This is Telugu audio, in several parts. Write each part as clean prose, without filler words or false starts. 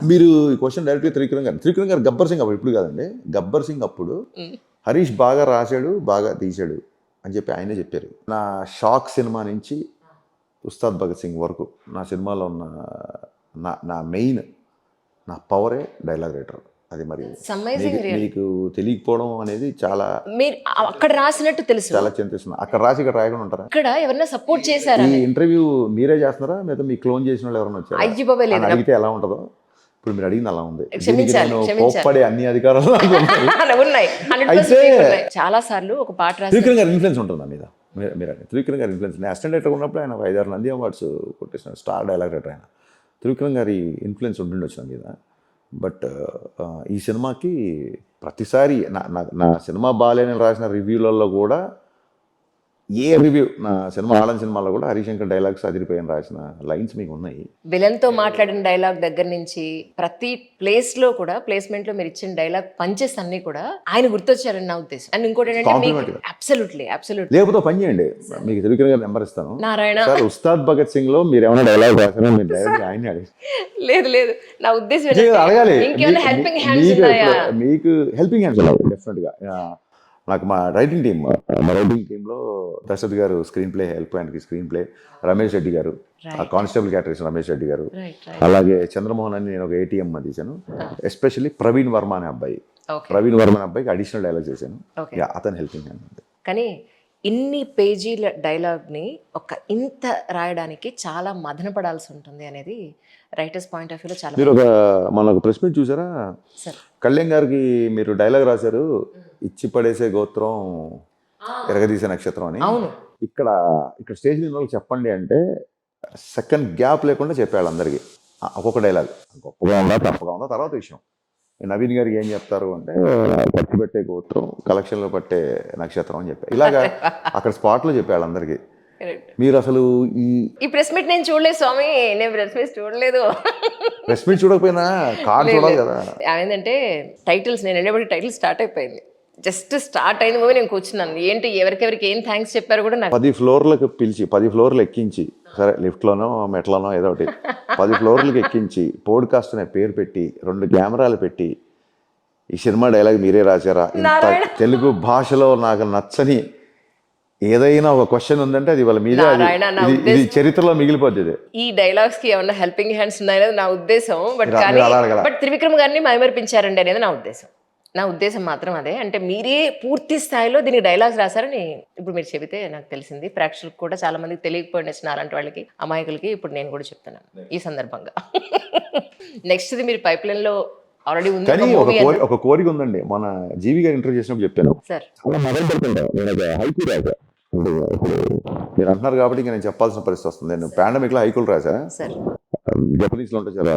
మీరు ఈ క్వశ్చన్ డైరెక్ట్గా త్రివిక్రమ్ గారు గబ్బర్ సింగ్ అప్పుడు ఇప్పుడు కాదండి, గబ్బర్ సింగ్ అప్పుడు హరీష్ బాగా రాశాడు బాగా తీశాడు అని చెప్పి ఆయనే చెప్పారు. నా షాక్ సినిమా నుంచి ఉస్తాద్ భగత్ సింగ్ వరకు నా సినిమాలో ఉన్న నా మెయిన్ నా పవరే డైలాగ్ రైటర్. అది మరి మీకు తెలియకపోవడం అనేది చాలా, మీరు అక్కడ రాసినట్టు తెలుసు, చాలా చింతిస్తున్నా. అక్కడ రాసి ఇక్కడ రాయకుండా ఉంటారా? ఇక్కడ ఎవరైనా సపోర్ట్ చేశారా? ఈ ఇంటర్వ్యూ మీరే చేస్తున్నారా లేదా మీ క్లోన్ చేసిన వాళ్ళు ఎవరైనా వచ్చారా? అయ్యి బాబాయ్ లేదు, అడిగితే ఎలా ఉంటుందో ఇప్పుడు మీరు అడిగింది అలా ఉంది. క్షమించాలి, అన్ని అధికారాలు ఉన్నాయి. చాలా సార్లు ఒక పాట రాసి త్రివిక్రమ్ గారి ఇన్ఫ్లుయెన్స్ ఉంటుంది నా మీద. మీరు త్రివిక్రమ్ గారి ఇన్ఫ్లుయెన్స్, నేను అసిస్టెంట్ డైరెక్టర్ ఉన్నప్పుడు ఆయన 5-6 నంది అవార్డ్స్ కొట్టేసిన స్టార్ డైలాగ్ రైటర్ ఆయన. త్రివిక్రమ్ గారి ఇన్ఫ్లుయెన్స్ ఉంటుండొచ్చు నా మీద. బట్ ఈ సినిమాకి ప్రతిసారి నా సినిమా బాగాలేని రాసిన రివ్యూలలో కూడా, ఏ రివ్యూ నా సినిమా ఆడని సినిమాలో కూడా హరిశంకర్ డైలాగ్స్ అదిరిపోయాను రాసిన లైన్స్ మీకు ఉన్నాయి. విలన్తో మాట్లాడిన డైలాగ్ దగ్గర నుంచి ప్రతి ప్లేస్ లో కూడా, ప్లేస్మెంట్ లో మీరు ఇచ్చిన డైలాగ్ పంచెస్ అన్ని కూడా ఆయన గుర్తొచ్చారని నా ఉద్దేశం. అండ్ ఇంకోటి ఏంటంటే అబ్సల్యూట్లీ లేకపోతే పని చేయండి, మీకు త్రివిక్రమ్ గారు నెంబర్ ఇస్తాను. నారాయణ సార్, ఉస్తాద్ భగత్ సింగ్ లో మీరు ఏమైనా డైలాగ్ రాసారా? మీరు డైరెక్ట్ ఆయన అడిగి లేదు నా ఉద్దేశం అడగాలి. ఇంకేమైనా హెల్పింగ్ హ్యాండ్స్ ఉన్నాయా? మీకు హెల్పింగ్ హ్యాండ్స్ ఉన్నాయి డెఫినెట్ గా. నాకు మా రైటింగ్ టీంలో దశరథ్ గారు స్క్రీన్ ప్లే హెల్ప్, ఆయనకి స్క్రీన్ ప్లే రమేష్ రెడ్డి గారు, ఆ కానిస్టేబుల్ క్యారెక్టర్ రమేష్ రెడ్డి గారు, అలాగే చంద్రమోహన్ అని నేను ఒక ATM తీశాను. ఎస్పెషల్లీ ప్రవీణ్ వర్మ అనే అబ్బాయికి అడిషనల్ డైలాగ్ చేశాను. అతను హెల్పింగ్ హ్యాండ్. కానీ ఇన్ని పేజీల డైలాగ్ని ఇంత రాయడానికి చాలా మదన పడాల్సి ఉంటుంది అనేది రైటర్స్ పాయింట్ ఆఫ్ వ్యూలో చాలా. మీరు మనకు ప్రెస్ మీట్ చూసారా? కళ్యాణ్ గారికి మీరు డైలాగ్ రాశారు, ఇచ్చి పడేసే గోత్రం ఎరగదీసే నక్షత్రం అని. ఇక్కడ స్టేజ్ మీద వాళ్ళకి చెప్పండి అంటే సెకండ్ గ్యాప్ లేకుండా చెప్పాడు అందరికీ ఒక్కొక్క డైలాగ్. గొప్పగా ఉందా తప్పగా ఉందా తర్వాత విషయం. నవీన్ గారికి ఏం చెప్తారు అంటే, ఖర్చు పెట్టే గోత్రం కలెక్షన్లో పట్టే నక్షత్రం అని చెప్పారు. ఇలాగా అక్కడ స్పాట్లో చెప్పాడు అందరికీ. మీరు అసలు ఈ ప్రెస్ మీట్ నేను చూడలేదు స్వామి, నేను ప్రెస్ మీట్ చూడలేదు. ప్రెస్ మీట్ చూడకపోయినా కార్డ్ చూడాలి కదా. ఏంటంటే టైటిల్స్, నేను వెళ్ళేప్పటికి టైటిల్ స్టార్ట్ అయిపోయింది. జస్ట్ స్టార్ట్ అయిన మూవీ నేను కూర్చున్నాను. ఏంటి ఎవరికెవరికి ఏం థ్యాంక్స్ చెప్పారు కూడా నాకు. 10 ఫ్లోర్లకు పిలిచి 10 ఫ్లోర్లు ఎక్కించి, సరే లిఫ్ట్లోనో మెట్లోనో ఏదో ఒకటి 10 ఫ్లోర్లకు ఎక్కించి పోడ్కాస్ట్ అనే పేరు పెట్టి 2 కెమెరాలు పెట్టి, ఈ సినిమా డైలాగ్ మీరే రాశారా? ఇంత తెలుగు భాషలో నాకు నచ్చని ఏదైనా ఒక క్వశ్చన్ ఉందంటే అది వాళ్ళ మీద, ఇది చరిత్రలో మిగిలిపోతుంది. ఈ డైలాగ్స్ కి ఏమన్నా హెల్పింగ్ హ్యాండ్స్ ఉన్నాయనేది నా ఉద్దేశం. బట్ త్రివిక్రమ్ గారిని మైమర్పించారండి అనేది నా ఉద్దేశం మాత్రం అదే. అంటే మీరే పూర్తి స్థాయిలో దీనికి డైలాగ్స్ రాశారని ఇప్పుడు మీరు చెబితే నాకు తెలిసింది. ప్రేక్షకులకు కూడా చాలా మందికి తెలియకపోయిన అలాంటి వాళ్ళకి, అమాయకులకి ఇప్పుడు నేను కూడా చెప్తున్నాను ఈ సందర్భంగా. నెక్స్ట్ ఇది మీరు పైప్ లైన్ లో ఆల్రెడీ ఉంది. కానీ ఒక కోరిక ఉందండి. మన జీవి గారు ఇంటర్వ్యూ చేసినప్పుడు చెప్పాను, చాలా మొదలు పెడుతుంటాను నేను హైకూ రాసా. ఇప్పుడు మీరు అంటున్నారు కాబట్టి నేను చెప్పాల్సిన పరిస్థితి వస్తుంది. నేను పాండమిక్ లో హైకూలు రాసా. జపనీస్ లో ఉంటే చాలా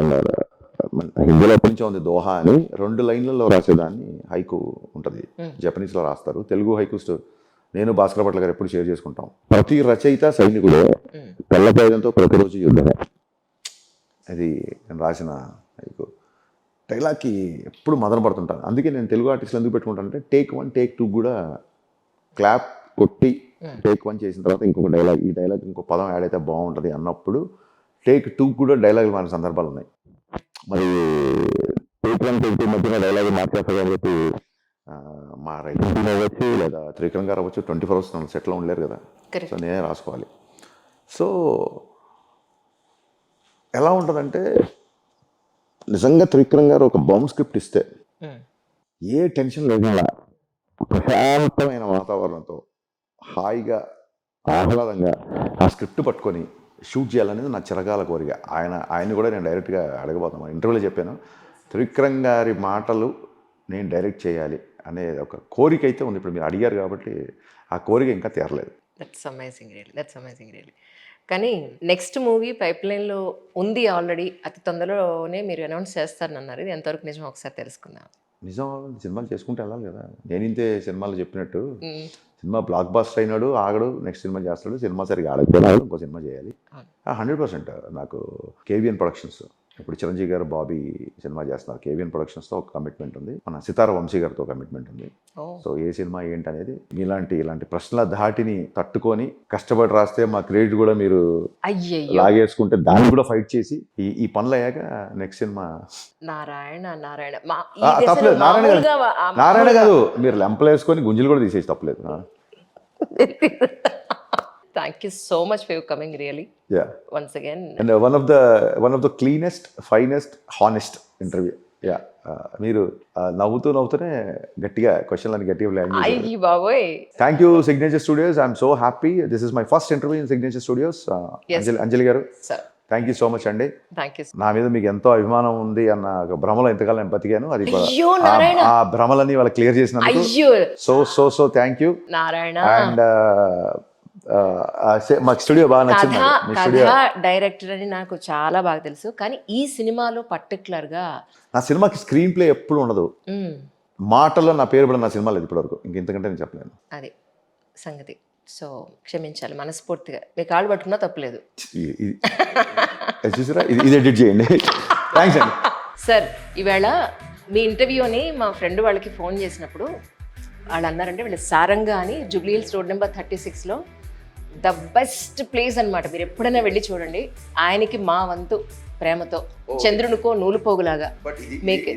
హిందీలో ఎప్పటి నుంచో ఉంది దోహా అని, 2 లైన్లలో రాసేదాన్ని హైకు ఉంటుంది, జపనీస్ లో రాస్తారు. తెలుగు హైకూస్ నేను భాస్కర్ భట్ల గారు ఎప్పుడు షేర్ చేసుకుంటాం. ప్రతి రచయిత సైనికుడు, తెల్ల కాగితంతో ప్రతిరోజు యుద్ధమే. అది నేను రాసిన హైకు. డైలాగ్కి ఎప్పుడు మదన పడుతుంటాను. అందుకే నేను తెలుగు ఆర్టిస్టులు ఎందుకు పెట్టుకుంటానంటే, టేక్ 1 టేక్ 2 కూడా క్లాప్ కొట్టి టేక్ 1 చేసిన తర్వాత ఇంకొక డైలాగ్, ఈ డైలాగ్ ఇంకో పదం యాడ్ అయితే బాగుంటుంది అన్నప్పుడు టేక్ 2 కూడా డైలాగులు మారిన సందర్భాలు ఉన్నాయి. మరి టేక్ 1 టేక్ 2 మధ్యన డైలాగ్ మార్చేస్తారు కాబట్టి మా రైటింగ్ టీమ్ అవ్వచ్చు లేదా త్రివిక్రమ్ గారు అవ్వచ్చు 24 hours నన్ను సెట్లో ఉండలేరు కదా. సో నేనే రాసుకోవాలి. సో ఎలా ఉంటుందంటే, నిజంగా త్రివిక్రమ్ గారు ఒక బౌండ్ స్క్రిప్ట్ ఇస్తే ఏ టెన్షన్ లేకుండా ప్రశాంతమైన వాతావరణంతో హాయిగా ఆహ్లాదంగా ఆ స్క్రిప్ట్ పట్టుకొని షూట్ చేయాలనేది నా చిరకాల కోరిక. ఆయన కూడా నేను డైరెక్ట్గా అడగబోతాను. ఇంటర్వ్యూలో చెప్పాను, త్రివిక్రమ్ గారి మాటలు నేను డైరెక్ట్ చేయాలి అనే ఒక కోరిక అయితే ఉంది. ఇప్పుడు మీరు అడిగారు కాబట్టి ఆ కోరిక ఇంకా తీరలేదు. That's amazing really. కానీ నెక్స్ట్ మూవీ పైప్ లైన్లో ఉంది ఆల్రెడీ, అతి తొందరలోనే మీరు అనౌన్స్ చేస్తారన్నారు. ఇది ఎంతవరకు నిజం ఒకసారి తెలుసుకుందాం. నిజం, సినిమాలు చేసుకుంటూ వెళ్ళాలి కదా. నేను ఇంతే సినిమాలు చెప్పినట్టు, సినిమా బ్లాక్ బాస్టర్ అయినాడు ఆగడు, నెక్స్ట్ సినిమా చేస్తాడు, సినిమా సరిగా ఆడకపోయినా ఇంకో సినిమా చేయాలి. 100% నాకు KVN ప్రొడక్షన్స్ ఇప్పుడు చిరంజీవి గారు బాబీ సినిమా చేస్తున్నారు, కేవీఎన్ ప్రొడక్షన్స్తో ఒక కమిట్మెంట్ ఉంది, మన సితార వంశీ గారితో కమిట్మెంట్ ఉంది. సో ఏ సినిమా ఏంటి అనేది ఇలాంటి ప్రశ్నల ధాటిని తట్టుకొని కష్టపడి రాస్తే మా క్రెడిట్ కూడా మీరు అయ్యయ్యో లాగేసుకుంటే దాన్ని కూడా ఫైట్ చేసి ఈ పనులు అయ్యాక నెక్స్ట్ సినిమా నారాయణ నారాయణ తప్పలేదు. నారాయణ కాదు, మీరు లెంపలు వేసుకొని గుంజలు కూడా తీసేసి తప్పలేదు. Thank you so much for coming really Yeah. Once again. And one of the cleanest, finest, honest interview. Yeah. మీరు నవ్వుతూనే గట్టిగా క్వశ్చన్లని గట్టిగా ప్లాన్ చేశారు. అయ్యి బాబోయ్. Thank you Signature Studios. I'm so happy. This is my first interview in Signature Studios. Anjali garu, sir thank you so much అండి. Thank you. నా మీద మీకు ఎంతో అభిమానం ఉంది అన్న ఒక భ్రమలో ఎంతకాలం నేను బతికాను. అది కూడా అయ్యో నారాయణ. ఆ భ్రమలని వాళ్ళు క్లియర్ చేసినందుకు అయ్యో so thank you. Narayana. And మా స్టూడియో బాగా నచ్చింది. మీ స్టూడియో డైరెక్టర్ అని నాకు చాలా బాగా తెలుసు, కానీ ఈ సినిమాలో పర్టికులర్ గా నా సినిమాకి స్క్రీన్ ప్లే ఎప్పుడు ఉండదు, మాటల్లో నా పేరు కూడా నా సినిమా లేదు ఇప్పటివరకు. ఇంతకంటే నేను చెప్పలేను. అది సంగతి. సో క్షమించాలి మనస్ఫూర్తిగా, మీ కాళ్ళు పట్టుకున్నా తప్పలేదు. చూసారా, ఇది ఎడిట్ చేయండి. థ్యాంక్స్ అండి. సార్ ఈవేళ మీ ఇంటర్వ్యూని మా ఫ్రెండ్ వాళ్ళకి ఫోన్ చేసినప్పుడు వాళ్ళు అన్నారంటే, వీళ్ళు సారంగా అని జూబ్లీ హిల్స్ రోడ్ నెంబర్ 36లో ద బెస్ట్ ప్లేస్ అన్నమాట. మీరు ఎప్పుడైనా వెళ్ళి చూడండి. ఆయనకి మా వంతు ప్రేమతో చంద్రునికో నూలు పోగులాగా మీకు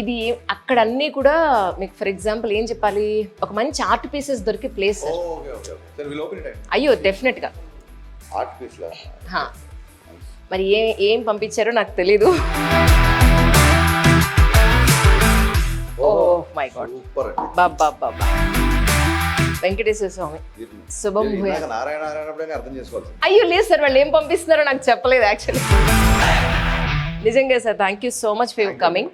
ఇది అక్కడ అన్నీ కూడా మీకు ఫర్ ఎగ్జాంపుల్ ఏం చెప్పాలి, ఒక మంచి ఆర్ట్ పీసెస్ దొరికే ప్లేస్ సార్. అయ్యో డెఫినెట్గా. మరి ఏం పంపించారో నాకు తెలీదు. ఓ మై గాడ్, బాబా బాబా వెంకటేశ్వర స్వామి శుభం భూయాత్. అయ్యో లేదు సార్, వాళ్ళు ఏం పంపిస్తున్నారో నాకు చెప్పలేదు యాక్చువల్లీ. నిజంగా sir, thank you so much for coming.